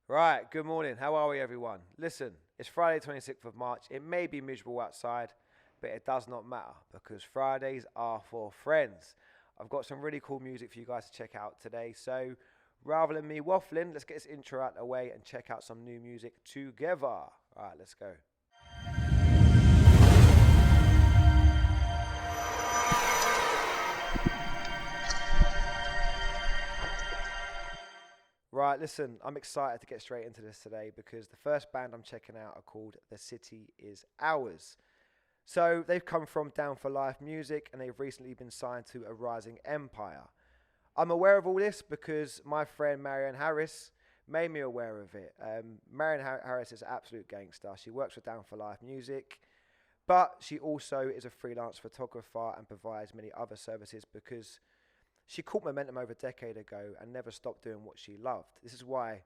Right, good morning. How are we, everyone? Listen, it's Friday, 26th of March. It may be miserable outside, but it does not matter because Fridays are for friends. I've got some really cool music for you guys to check out today. So rather than me waffling, let's get this intro out of the way and check out some new music together. All right, let's go. Right, listen, I'm excited to get straight into this today because the first band I'm checking out are called Thecityisours. So they've come from Down for Life Music and they've recently been signed to a rising empire. I'm aware of all this because my friend Marianne Harris made me aware of it. Marianne Harris is an absolute gangster. She works for Down for Life Music, but she also is a freelance photographer and provides many other services because she caught momentum over a decade ago and never stopped doing what she loved. This is why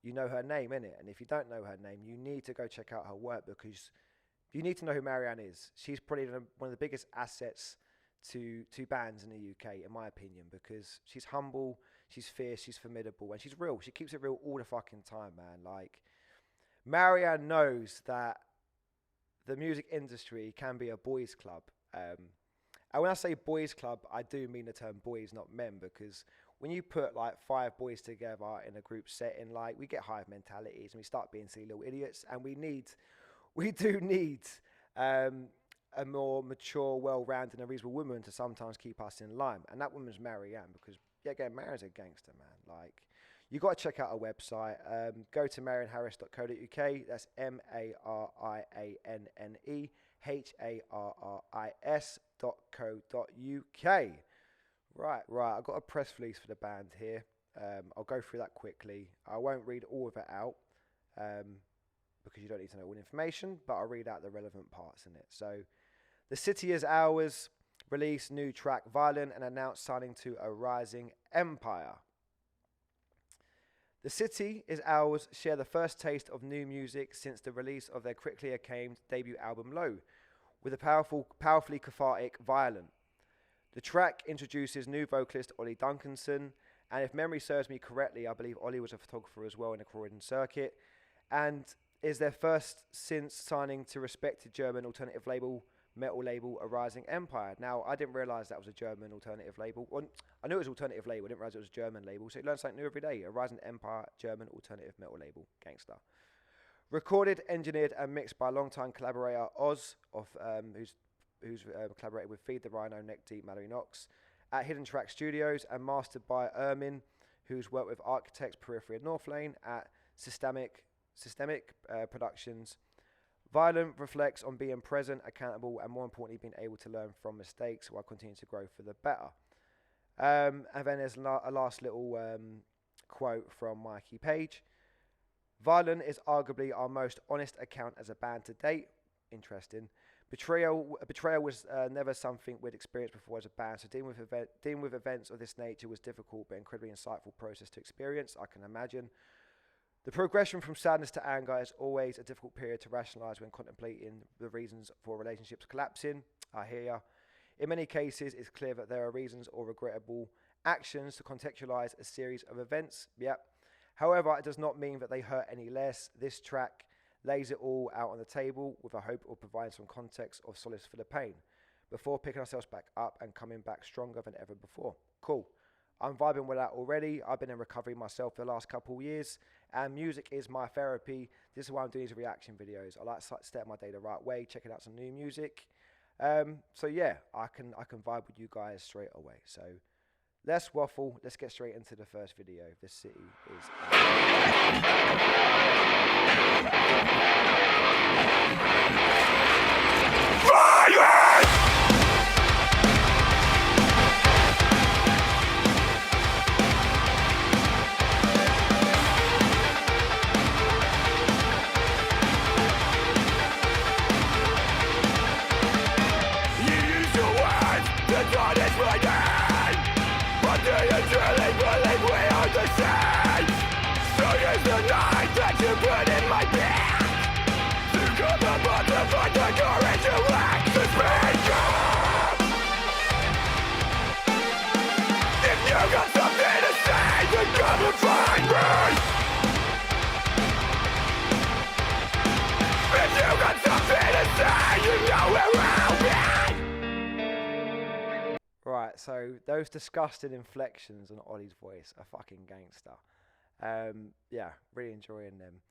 you know her name, innit? And if you don't know her name, you need to go check out her work because you need to know who Marianne is. She's probably one of the biggest assets to bands in the UK, in my opinion, because she's humble, she's fierce, she's formidable, and she's real. She keeps it real all the fucking time, man. Like, Marianne knows that the music industry can be a boys' club. And when I say boys' club, I do mean the term boys, not men, because when you put like 5 boys together in a group setting, like we get hive mentalities and we start being silly little idiots, and we do need a more mature, well-rounded and reasonable woman to sometimes keep us in line. And that woman's Marianne, because yeah, again, Marianne's a gangster, man. Like, you got to check out her website. Go to marianneharris.co.uk. That's marianneharris.co.uk. Right. I've got a press release for the band here. I'll go through that quickly. I won't read all of it out because you don't need to know all the information, but I'll read out the relevant parts in it. So, Thecityisours released new track Violent and announced signing to a rising empire. Thecityisours share the first taste of new music since the release of their critically acclaimed debut album Low, with a powerfully cathartic Violent. The track introduces new vocalist Ollie Duncanson, and if memory serves me correctly, I believe Ollie was a photographer as well in the Croydon circuit, and is their first since signing to respected German alternative metal label, A Rising Empire. Now, I didn't realise that was a German alternative label. Well, I knew it was alternative label, I didn't realise it was a German label, so you learn something new every day. A Rising Empire, German alternative metal label, gangster. Recorded, engineered and mixed by longtime collaborator Oz, who's collaborated with Feed the Rhino, Neck Deep, Mallory Knox, at Hidden Track Studios, and mastered by Ermin, who's worked with Architects, Periphery and North Lane at Systemic Productions. Violent reflects on being present, accountable, and more importantly, being able to learn from mistakes while continuing to grow for the better. And then there's a last little quote from Mikey Page. Violent is arguably our most honest account as a band to date. Interesting. Betrayal was never something we'd experienced before as a band, so dealing with events of this nature was difficult but incredibly insightful process to experience, I can imagine. The progression from sadness to anger is always a difficult period to rationalise when contemplating the reasons for relationships collapsing. I hear ya. In many cases, it's clear that there are reasons or regrettable actions to contextualise a series of events. Yep. However, it does not mean that they hurt any less. This track lays it all out on the table with a hope of providing some context of solace for the pain before picking ourselves back up and coming back stronger than ever before. Cool. I'm vibing with that already. I've been in recovery myself the last couple of years, and music is my therapy. This is why I'm doing these reaction videos. I like to start my day the right way, checking out some new music. So yeah, I can vibe with you guys straight away. So less waffle. Let's get straight into the first video. The city is So those disgusting inflections on Ollie's voice are fucking gangster. Yeah, really enjoying them.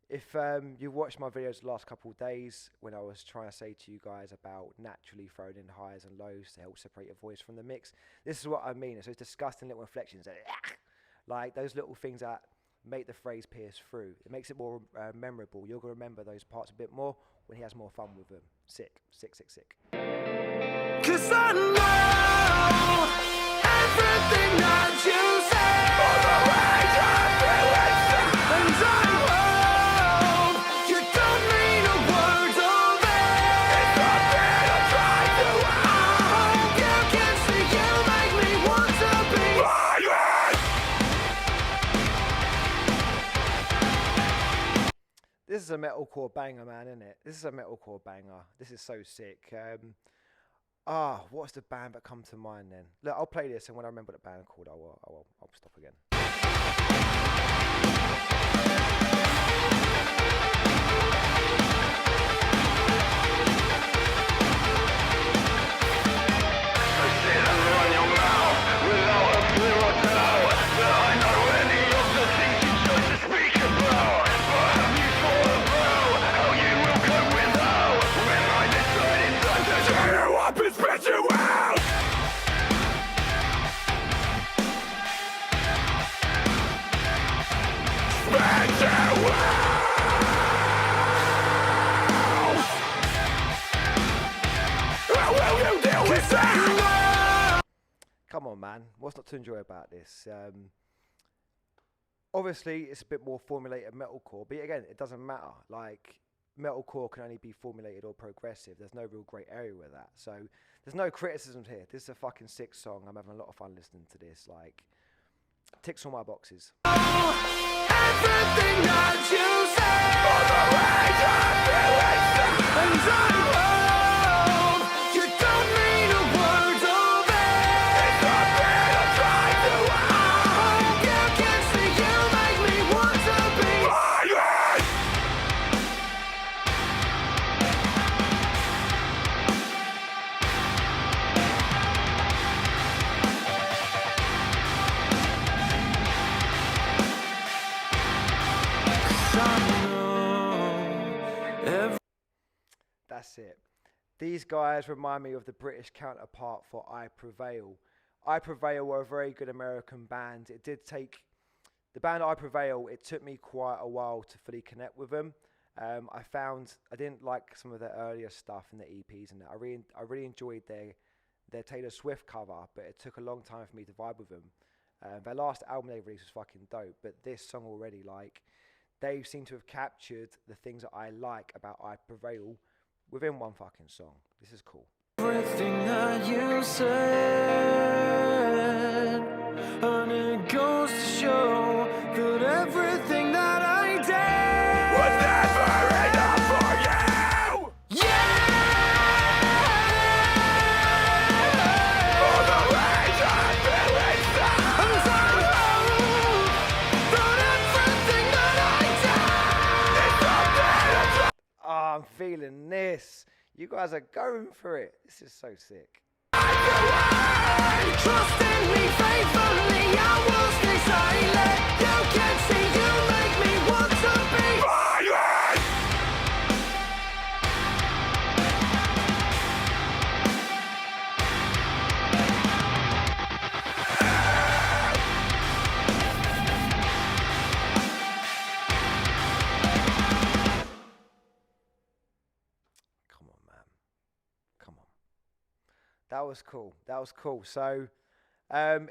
If you've watched my videos the last couple of days when I was trying to say to you guys about naturally throwing in highs and lows to help separate your voice from the mix, this is what I mean. It's those disgusting little inflections, like those little things that make the phrase pierce through. It makes it more memorable. You're going to remember those parts a bit more when he has more fun with them. Sick, sick, sick, sick. 'Cause I know everything that you say, all the ways I feel it, and I hope you don't mean a word of it. It's something I try to hide. I hope you can see you make me want to be violent. This is a metalcore banger, man, isn't it? This is a metalcore banger. This is so sick. What's the band that come to mind then? Look, I'll play this, and when I remember the band called, I'll stop again. Come on, man. What's not to enjoy about this? Obviously, it's a bit more formulated metalcore, but again, it doesn't matter. Like, metalcore can only be formulated or progressive. There's no real grey area with that. So, there's no criticisms here. This is a fucking sick song. I'm having a lot of fun listening to this. Like, ticks all my boxes. Everything that you say, all the ways I feel it, and I hope you don't mean a word of it. It's something I try to hide. I hope you can see you make me want to be violent. That's it. These guys remind me of the British counterpart for I Prevail. I Prevail were a very good American band. It did take, the band I Prevail, it took me quite a while to fully connect with them. I found I didn't like some of their earlier stuff in the EPs and that. I really enjoyed their Taylor Swift cover, but it took a long time for me to vibe with them. Their last album they released was fucking dope, but this song already, like, they seem to have captured the things that I like about I Prevail within one fucking song. This is cool. Everything that you said, and it goes to show that everything that I did was never enough for you. Yeah! All the ways I feel inside, and I hope that everything that I did is something I I'm feeling this. You guys are going for it. This is so sick. Trust in me faithfully, I will stay silent. You can see you make me want to be violent. Come on, man. Come on. That was cool. That was cool. So,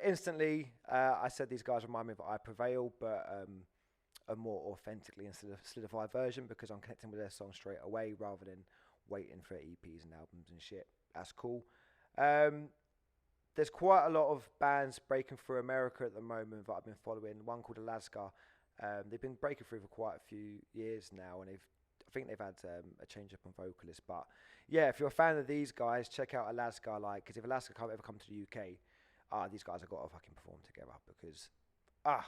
instantly, I said these guys remind me of I Prevail, but a more authentically and solidified version because I'm connecting with their song straight away rather than waiting for EPs and albums and shit. That's cool. There's quite a lot of bands breaking through America at the moment that I've been following. One called Alaska. They've been breaking through for quite a few years now, and I think they've had a change up on vocalists. But yeah, if you're a fan of these guys, check out Alaska. Like, because if Alaska can't ever come to the UK, these guys have got to fucking perform together because I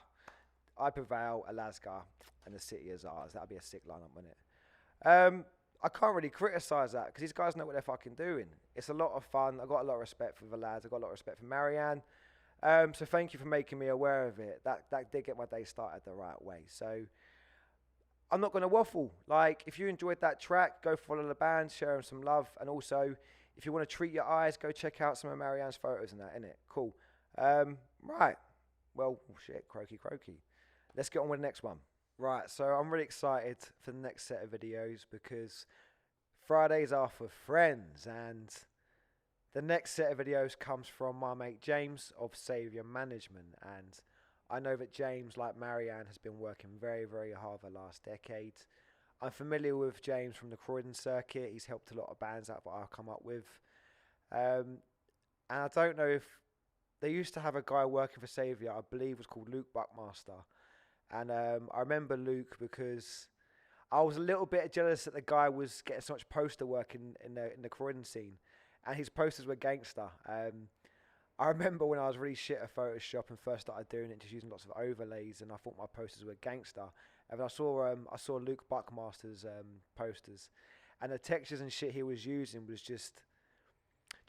Prevail, Alaska, and Thecityisours. That'd be a sick lineup, wouldn't it? I can't really criticise that because these guys know what they're fucking doing. It's a lot of fun. I got a lot of respect for the lads. I got a lot of respect for Marianne. So thank you for making me aware of it. That did get my day started the right way. So I'm not going to waffle. Like, if you enjoyed that track, go follow the band, share them some love, and also, if you want to treat your eyes, go check out some of Marianne's photos and that, innit? Cool. Right. Well, shit, croaky. Let's get on with the next one. Right, so I'm really excited for the next set of videos because Fridays are for friends, and the next set of videos comes from my mate James of Saviour Management, and I know that James, like Marianne, has been working very, very hard the last decade. I'm familiar with James from the Croydon circuit. He's helped a lot of bands out that I've come up with. And I don't know if they used to have a guy working for Saviour, I believe was called Luke Buckmaster. And I remember Luke because I was a little bit jealous that the guy was getting so much poster work in the Croydon scene. And his posters were gangster. I remember when I was really shit at Photoshop and first started doing it, just using lots of overlays, and I thought my posters were gangster. And then I saw Luke Buckmaster's posters, and the textures and shit he was using was just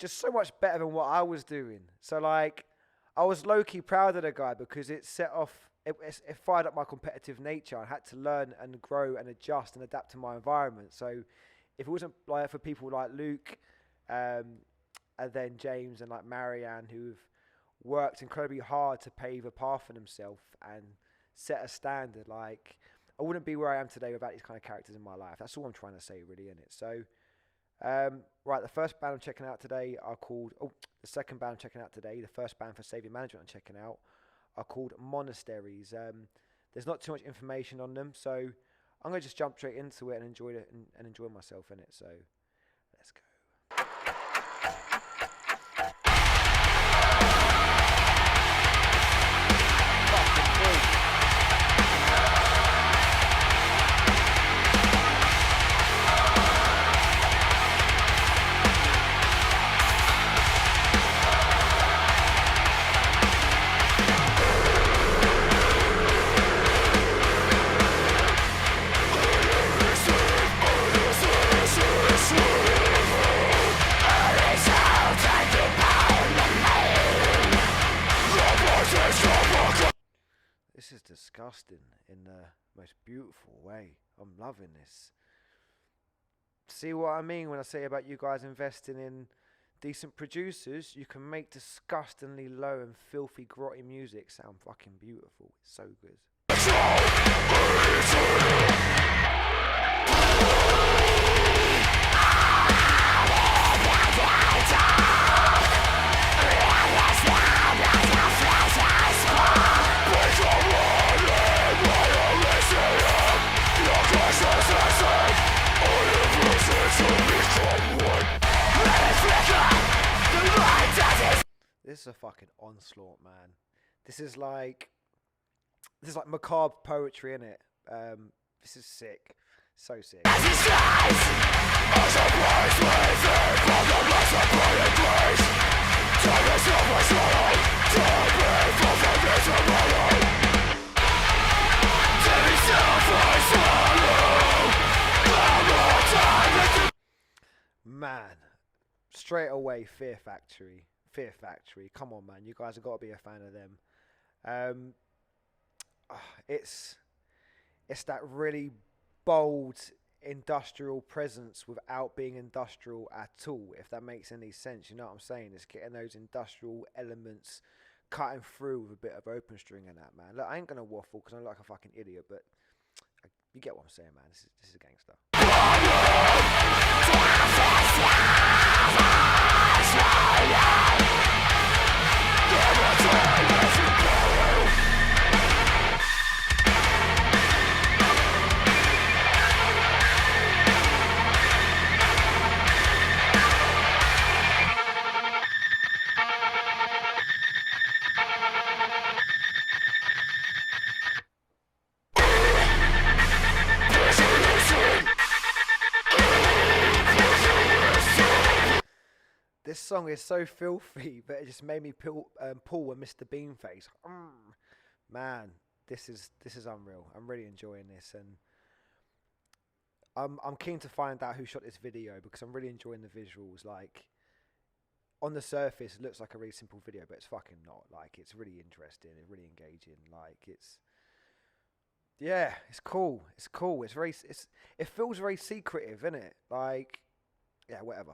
so much better than what I was doing. So like, I was low-key proud of the guy because it fired up my competitive nature. I had to learn and grow and adjust and adapt to my environment. So if it wasn't like for people like Luke, and then James and like Marianne, who've worked incredibly hard to pave a path for themselves and set a standard, like, I wouldn't be where I am today without these kind of characters in my life. That's all I'm trying to say, really, innit? So, right, the first band I'm checking out today are called, the second band I'm checking out today, the first band for Saviour Management I'm checking out, are called Monasteries. There's not too much information on them, so I'm going to just jump straight into it and enjoy it and enjoy myself in it. So, let's go. This is disgusting in the most beautiful way. I'm loving this. See what I mean when I say about you guys investing in decent producers? You can make disgustingly low and filthy, grotty music sound fucking beautiful. It's so good. This is a fucking onslaught, man. This is like macabre poetry, innit? This is sick. So sick. Man, straight away, Fear Factory. Come on, man, you guys have got to be a fan of them. It's that really bold industrial presence without being industrial at all, if that makes any sense. You know what I'm saying? It's getting those industrial elements cutting through with a bit of open string and that, man. Look, I ain't gonna waffle because I'm like a fucking idiot, but you get what I'm saying, man. This is gangster. This song is so filthy, but it just made me pull a Mr. Bean face. Man, this is unreal. I'm really enjoying this, and I'm keen to find out who shot this video because I'm really enjoying the visuals. Like, on the surface, it looks like a really simple video, but it's fucking not. Like, it's really interesting, it's really engaging. Like, yeah, it's cool. It's cool. It feels very secretive, isn't it? Like, yeah, whatever.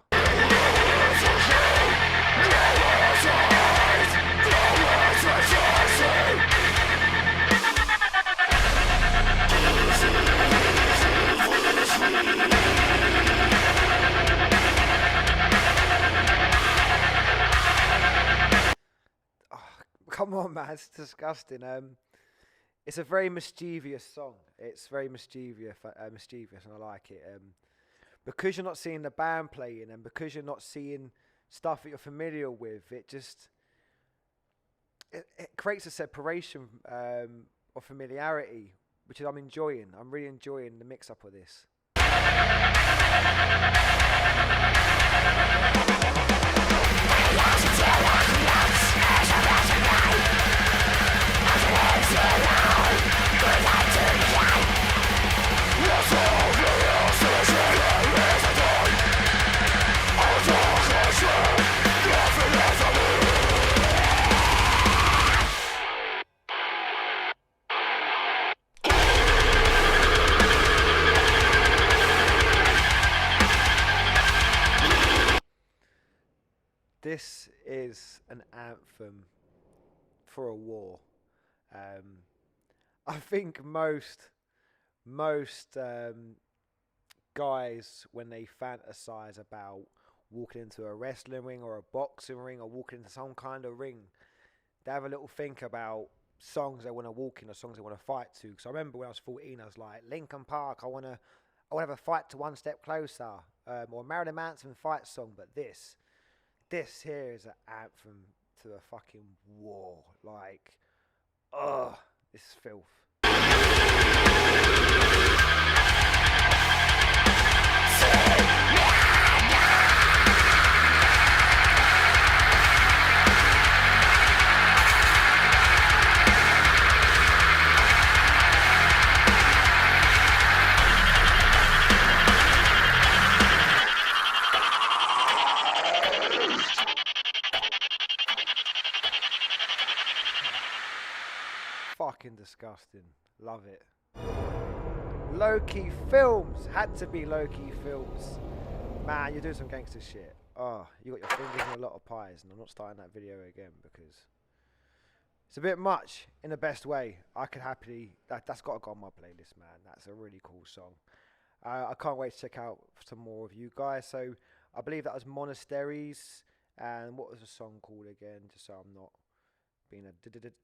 Oh, come on, man, it's disgusting. It's a very mischievous song. It's very mischievous, and I like it. Because you're not seeing the band playing, and because you're not seeing stuff that you're familiar with, it creates a separation of familiarity, which I'm enjoying. I'm really enjoying the mix-up of this. This is an anthem for a war. I think most guys, when they fantasize about walking into a wrestling ring or a boxing ring or walking into some kind of ring, they have a little think about songs they want to walk in or songs they want to fight to. Because I remember when I was 14, I was like, Linkin Park, I want to have a fight to One Step Closer, or Marilyn Manson fight song. But this here is an anthem to a fucking war. Like, ugh, this is filth. Fucking disgusting. Love it. Low-key Films. Had to be Low-key Films. Man, you're doing some gangster shit. Oh, you got your fingers in a lot of pies, and I'm not starting that video again because it's a bit much in the best way. I could happily... That's got to go on my playlist, man. That's a really cool song. I can't wait to check out some more of you guys. So, I believe that was Monasteries. And what was the song called again? Just so I'm not being a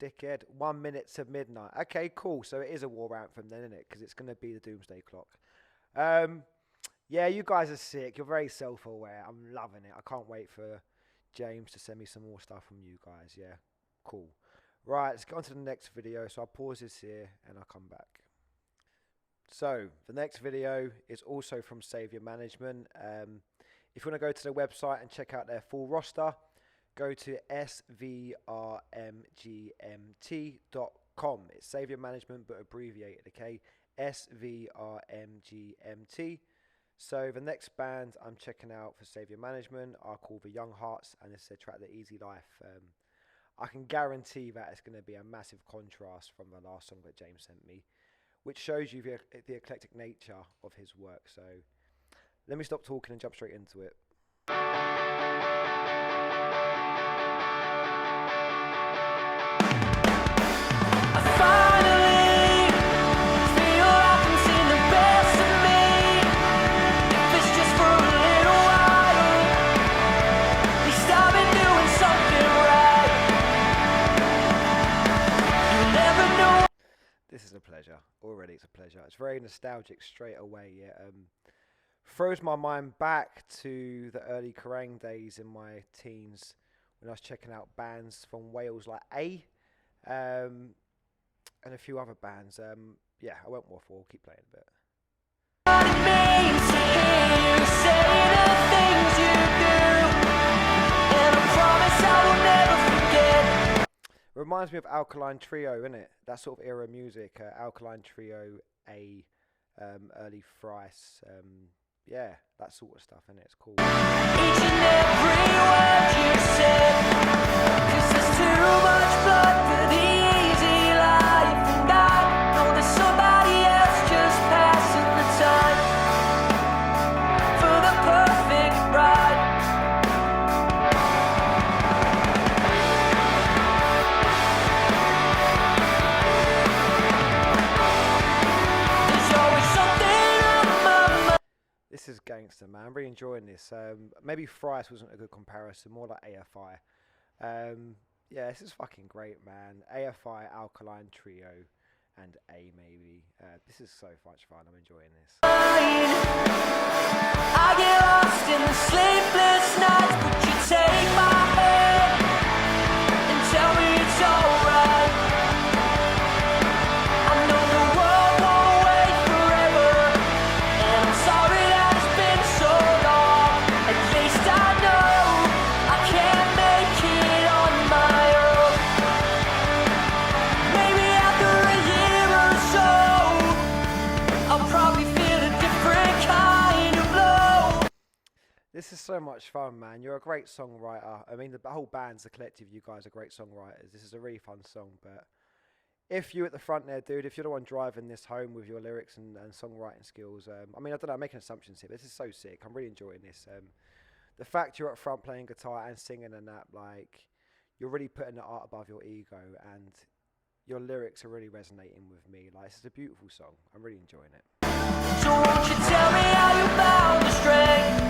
dickhead. 1 minute to midnight. Okay, cool. So it is a war anthem then, isn't it? Because it's going to be the Doomsday Clock. Yeah, you guys are sick. You're very self-aware. I'm loving it. I can't wait for James to send me some more stuff from you guys. Yeah, cool. Right, let's get on to the next video. So I'll pause this here and I'll come back. So the next video is also from Saviour Management. If you want to go to the website and check out their full roster, go to svrmgmt.com. It's Saviour Management, but abbreviated, okay? svrmgmt. So the next band I'm checking out for Saviour Management are called The Young Hearts, and this is their track, The Easy Life. I can guarantee that it's going to be a massive contrast from the last song that James sent me, which shows you the eclectic nature of his work. So let me stop talking and jump straight into it. This is a pleasure. Already it's a pleasure. It's very nostalgic straight away. Yeah. Throws my mind back to the early Kerrang days in my teens when I was checking out bands from Wales like A, and a few other bands. Yeah, I won't waffle. I'll keep playing a bit. Reminds me of Alkaline Trio, innit? That sort of era music. Alkaline Trio, A, early Thrice, yeah, that sort of stuff, and it's cool. Each and every word you said, 'cause there's too much blood for the easy life, and I know there's somebody else just passing the time for the perfect ride. There's always something on my mind. This is gangster, man. I'm really enjoying this. Maybe Thrice wasn't a good comparison, more like AFI. Yeah, this is fucking great, man. AFI, Alkaline Trio, and A maybe. This is so much fun. I'm enjoying this. I get lost in the sleepless nights, but you take my hand and tell me it's alright. I know the world won't wait forever, and I'm sorry that it's been so long. At least I know I can't make it on my own. Maybe after a year or so, I'll probably feel a different kind of low. This is so much fun, man. You're a great songwriter. I mean, the whole band's a collective. You guys are great songwriters. This is a really fun song, but if you at the front there, dude, if you're the one driving this home with your lyrics and songwriting skills, I mean, I don't know, I'm making assumptions here, but this is so sick. I'm really enjoying this. The fact you're up front playing guitar and singing and that, like, you're really putting the art above your ego, and your lyrics are really resonating with me. Like, this is a beautiful song. I'm really enjoying it. So won't you tell me how you found the strength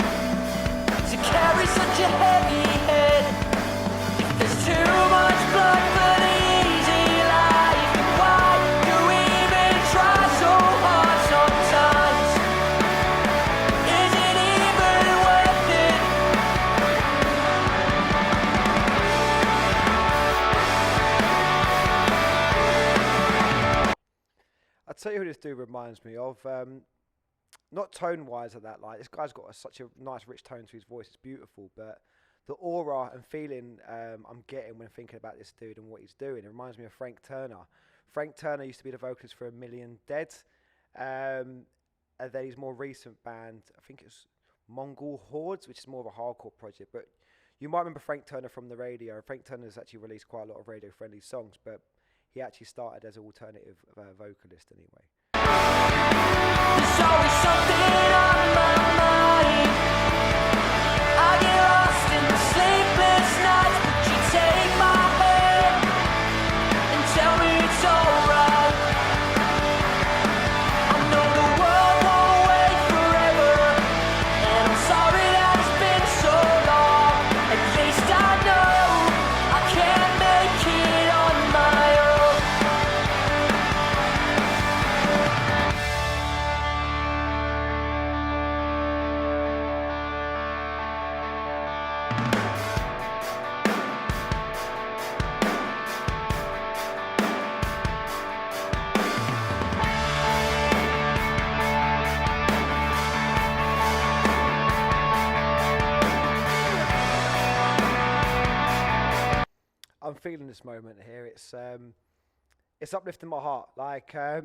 to carry such a heavy head? If there's too much blood for the easy life, then why do we even try so hard sometimes? Is it even worth it? I'll tell you who this dude reminds me of. Not tone-wise at that, like, this guy's got such a nice rich tone to his voice, it's beautiful, but the aura and feeling I'm getting when thinking about this dude and what he's doing, it reminds me of Frank Turner. Frank Turner used to be the vocalist for A Million Dead, and then his more recent band, I think it's Mongol Hordes, which is more of a hardcore project, but you might remember Frank Turner from the radio. Frank Turner's actually released quite a lot of radio-friendly songs, but he actually started as an alternative vocalist anyway. There's always something on my mind. I get lost in the sleepless nights, but you take my hand and tell me it's alright. I know the world won't wait forever, and I'm sorry that it's been so long. At least I know I can't make it on my own. I'm feeling this moment here. It's uplifting my heart. Like, I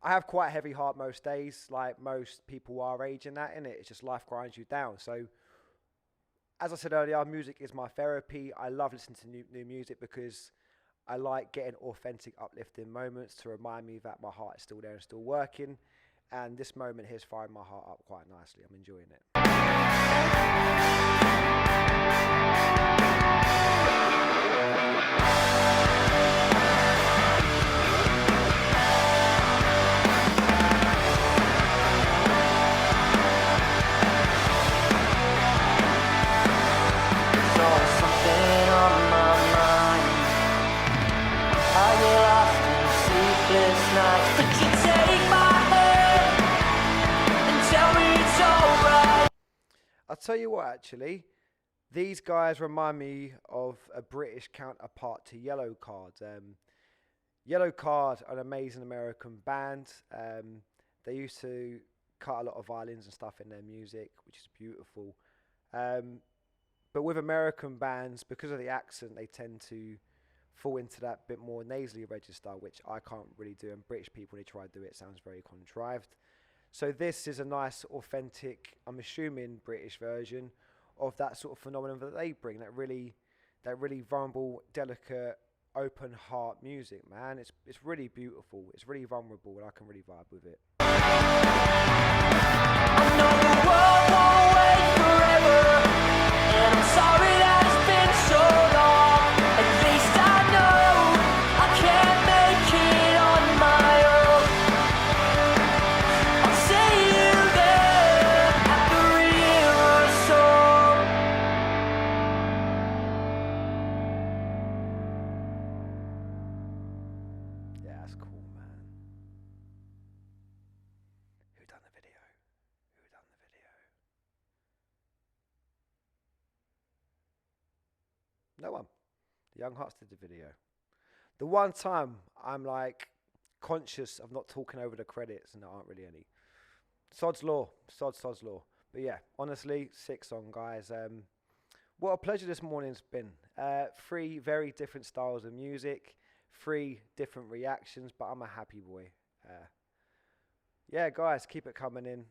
have quite a heavy heart most days, like most people our age in that, innit? It's just life grinds you down. So, as I said earlier, music is my therapy. I love listening to new music because I like getting authentic, uplifting moments to remind me that my heart is still there and still working. And this moment here is firing my heart up quite nicely. I'm enjoying it. There's always something on my mind. I get lost in the sleepless nights, but you take my hand and tell me it's alright. I'll tell you what, actually, these guys remind me of a British counterpart to Yellow Card. Yellow Card, an amazing American band. They used to cut a lot of violins and stuff in their music, which is beautiful. But with American bands, because of the accent, they tend to fall into that bit more nasally register, which I can't really do, and British people, when they try to do it, sounds very contrived. So this is a nice, authentic, I'm assuming, British version of that sort of phenomenon that they bring, that really vulnerable, delicate, open heart music, man. It's really beautiful. It's really vulnerable, and I can really vibe with it. Yeah, that's cool, man. Who done the video? Who done the video? No one. The Young Hearts did the video. The one time I'm like conscious of not talking over the credits, and there aren't really any. Sod's law. Sod's law. But yeah, honestly, sick song, guys. What a pleasure this morning's been. 3 very different styles of music, 3 different reactions, but I'm a happy boy. Yeah, guys, keep it coming in.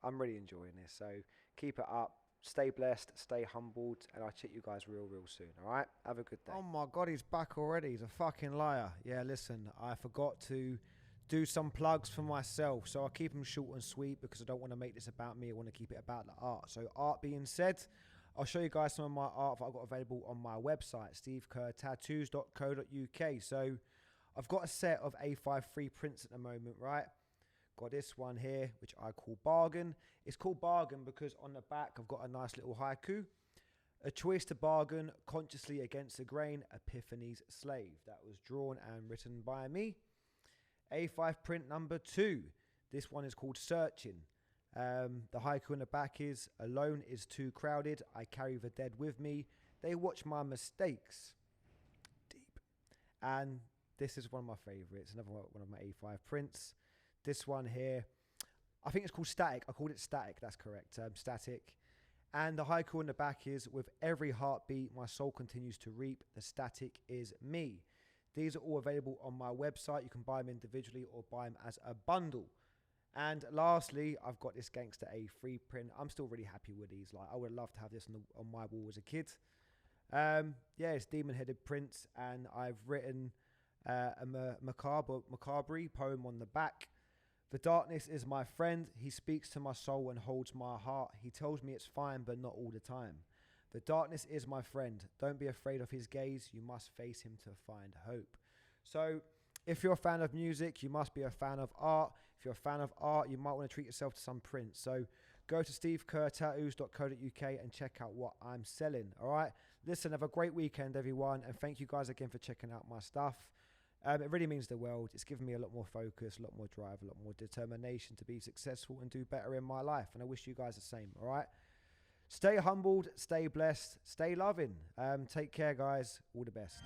I'm really enjoying this, so keep it up. Stay blessed, stay humbled, and I'll check you guys real soon, all right? Have a good day. Oh my God, he's back already. He's a fucking liar. Yeah, listen, I forgot to do some plugs for myself, so I'll keep them short and sweet because I don't want to make this about me. I want to keep it about the art. So art being said, I'll show you guys some of my art that I've got available on my website, stevekertattoos.co.uk. So I've got a set of A5 free prints at the moment, right? Got this one here, which I call Bargain. It's called Bargain because on the back I've got a nice little haiku. A choice to bargain, consciously against the grain, Epiphany's slave. That was drawn and written by me. A5 print number 2. This one is called Searching. The haiku on the back is, alone is too crowded, I carry the dead with me, they watch my mistakes. Deep. And this is one of my favourites, another one of my A5 prints. This one here, I think it's called Static. I called it Static, that's correct. Static. And the haiku on the back is, with every heartbeat, my soul continues to reap. The static is me. These are all available on my website. You can buy them individually or buy them as a bundle. And lastly, I've got this Gangster A3 print. I'm still really happy with these. Like, I would love to have this on my wall as a kid. Yeah, it's demon-headed prints, and I've written a macabre poem on the back. The darkness is my friend. He speaks to my soul and holds my heart. He tells me it's fine, but not all the time. The darkness is my friend. Don't be afraid of his gaze. You must face him to find hope. So if you're a fan of music, you must be a fan of art. If you're a fan of art, you might want to treat yourself to some prints. So go to stevekertattoos.co.uk and check out what I'm selling. All right. Listen, have a great weekend, everyone. And thank you guys again for checking out my stuff. It really means the world. It's given me a lot more focus, a lot more drive, a lot more determination to be successful and do better in my life. And I wish you guys the same, all right? Stay humbled, stay blessed, stay loving. Take care, guys. All the best.